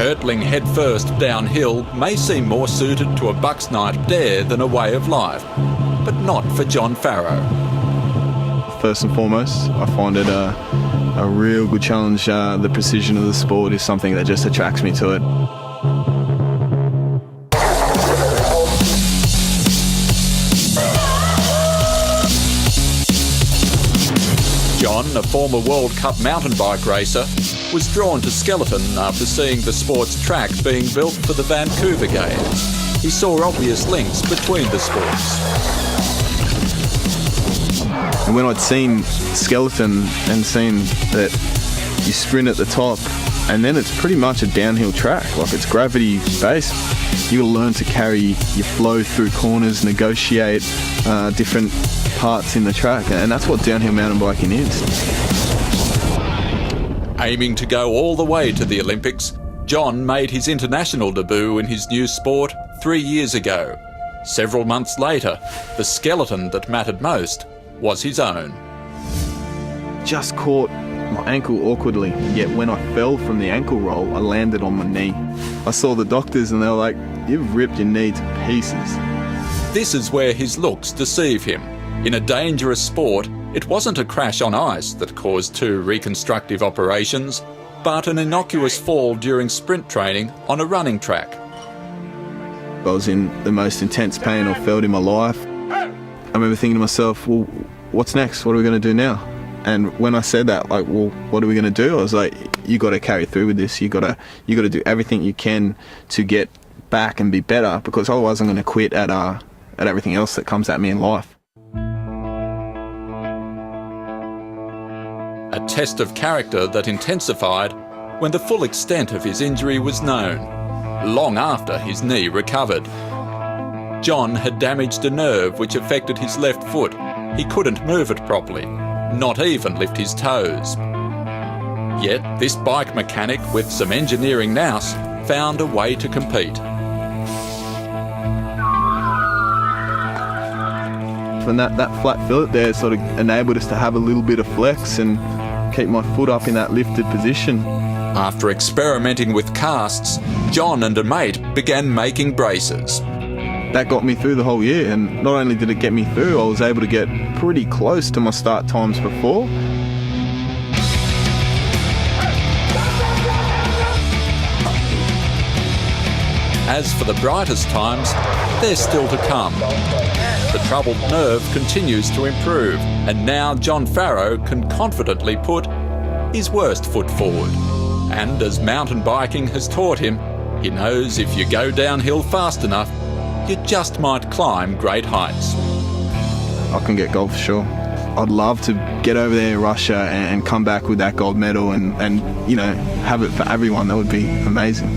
Hurtling headfirst downhill may seem more suited to a buck's night dare than a way of life, but not for John Farrow. First and foremost, I find it a real good challenge. The precision of the sport is something that just attracts me to it. John, a former World Cup mountain bike racer, was drawn to skeleton after seeing the sports track being built for the Vancouver Games. He saw obvious links between the sports. And when I'd seen skeleton and seen that you sprint at the top and then it's pretty much a downhill track, like it's gravity based, you learn to carry your flow through corners, negotiate different parts in the track, and that's what downhill mountain biking is. Aiming to go all the way to the Olympics, John made his international debut in his new sport 3 years ago. Several months later, the skeleton that mattered most was his own. Just caught my ankle awkwardly, yet when I fell from the ankle roll, I landed on my knee. I saw the doctors and they were like, "You've ripped your knee to pieces." This is where his looks deceive him. In a dangerous sport, it wasn't a crash on ice that caused 2 reconstructive operations, but an innocuous fall during sprint training on a running track. I was in the most intense pain I've felt in my life. I remember thinking to myself, well, what's next? What are we going to do now? And when I said that, like, well, what are we going to do? I was like, you got to carry through with this. You got to do everything you can to get back and be better, because otherwise I'm going to quit at everything else that comes at me in life. A test of character that intensified when the full extent of his injury was known, long after his knee recovered. John had damaged a nerve which affected his left foot. He couldn't move it properly, not even lift his toes. Yet this bike mechanic with some engineering nous found a way to compete. And that flat fillet there sort of enabled us to have a little bit of flex and keep my foot up in that lifted position. After experimenting with casts, John and a mate began making braces. That got me through the whole year, and not only did it get me through, I was able to get pretty close to my start times before. As for the brightest times, they're still to come. The troubled nerve continues to improve, and now John Farrow can confidently put his worst foot forward. And as mountain biking has taught him, he knows if you go downhill fast enough, you just might climb great heights. I can get gold for sure. I'd love to get over there in Russia and come back with that gold medal and you know, have it for everyone. That would be amazing.